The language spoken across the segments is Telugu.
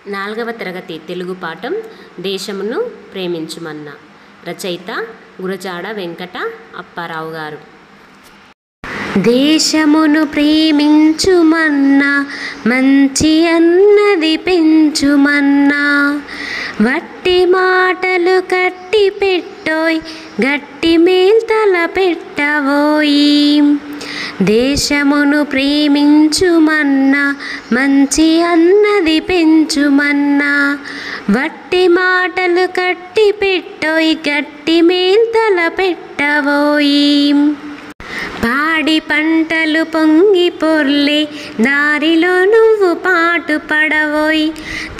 4వ తరగతి తెలుగు పాఠం దేశమును ప్రేమించుమన్నా. రచయిత గురజాడ వెంకట అప్పారావు గారు. దేశమును ప్రేమించుమన్నా, మంచి అన్నది పెంచుమన్నా, వట్టి మాటలు కట్టి పెట్టోయ్, గట్టి మేల్తల పెట్టవోయి. దేశమును ప్రేమించుమన్నా, మంచి అన్నది పెంచుమన్నా, వట్టి మాటలు కట్టి పెట్టోయ్, గట్టి మేల్తల పెట్టవోయి. పాడి పంటలు పొంగి పొర్లే, దారిలో నువ్వు పాటు పడవోయ్,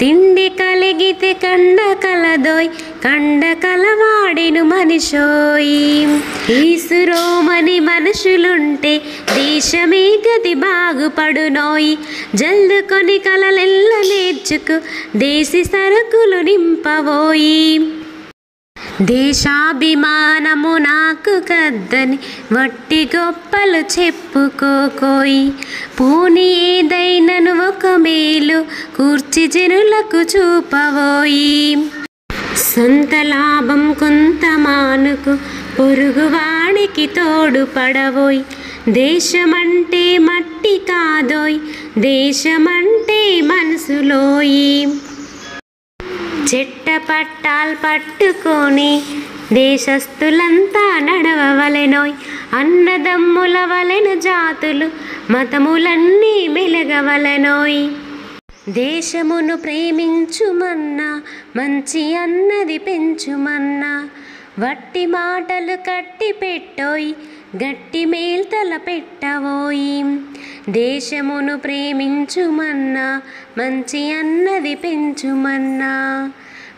తిండి కలిగితే కండ కలదోయ్, కండ కలవాడిను మనిషోయి. ఈసురోమని మనుషులుంటే దేశమే గతి బాగుపడునోయ్, జల్దుకొని కలలెల్ల నేర్చుకు దేశీ సరుకులు నింపవోయి. దేశాభిమానము నాకు కద్దని వట్టి గొప్పలు చెప్పుకోకోయి, పోనీ ఏదైనను ఒక మేలు కూర్చి జనులకు చూపవోయి. సొంత లాభం కొంత మానుకు పొరుగువాడికి తోడుపడవోయ్, దేశమంటే మట్టి కాదోయ్, దేశమంటే మనసులోయి. చెట్ట పట్టాలు పట్టుకొని దేశస్థులంతా నడవవలెనోయ్, అన్నదమ్ముల వలెన జాతులు మతములన్నీ మెలగవలెనోయ్. దేశమును ప్రేమించుమన్నా, మంచి అన్నది పెంచుమన్నా, వట్టి మాటలు కట్టి పెట్టోయ్, గట్టి మేల్తల పెట్టవోయి. దేశమును ప్రేమించుమన్నా, మంచి అన్నది పెంచుమన్నా,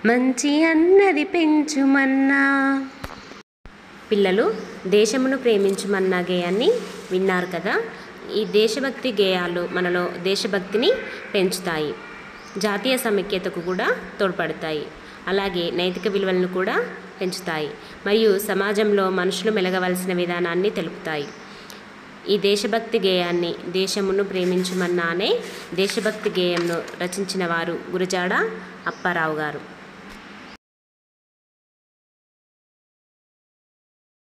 మంచి అన్నది పెంచుమన్నా. పిల్లలు, దేశమును ప్రేమించుమన్నా గేయాన్ని విన్నారు కదా. ఈ దేశభక్తి గేయాలు మనలో దేశభక్తిని పెంచుతాయి, జాతీయ సమైక్యతకు కూడా తోడ్పడతాయి, అలాగే నైతిక విలువలను కూడా పెంచుతాయి, మరియు సమాజంలో మనుషులు మెలగవలసిన విధానాన్ని తెలుపుతాయి. ఈ దేశభక్తి గేయాన్ని దేశమును ప్రేమించుమన్నా అనే దేశభక్తి గేయంను రచించిన వారు గురజాడ అప్పారావు గారు.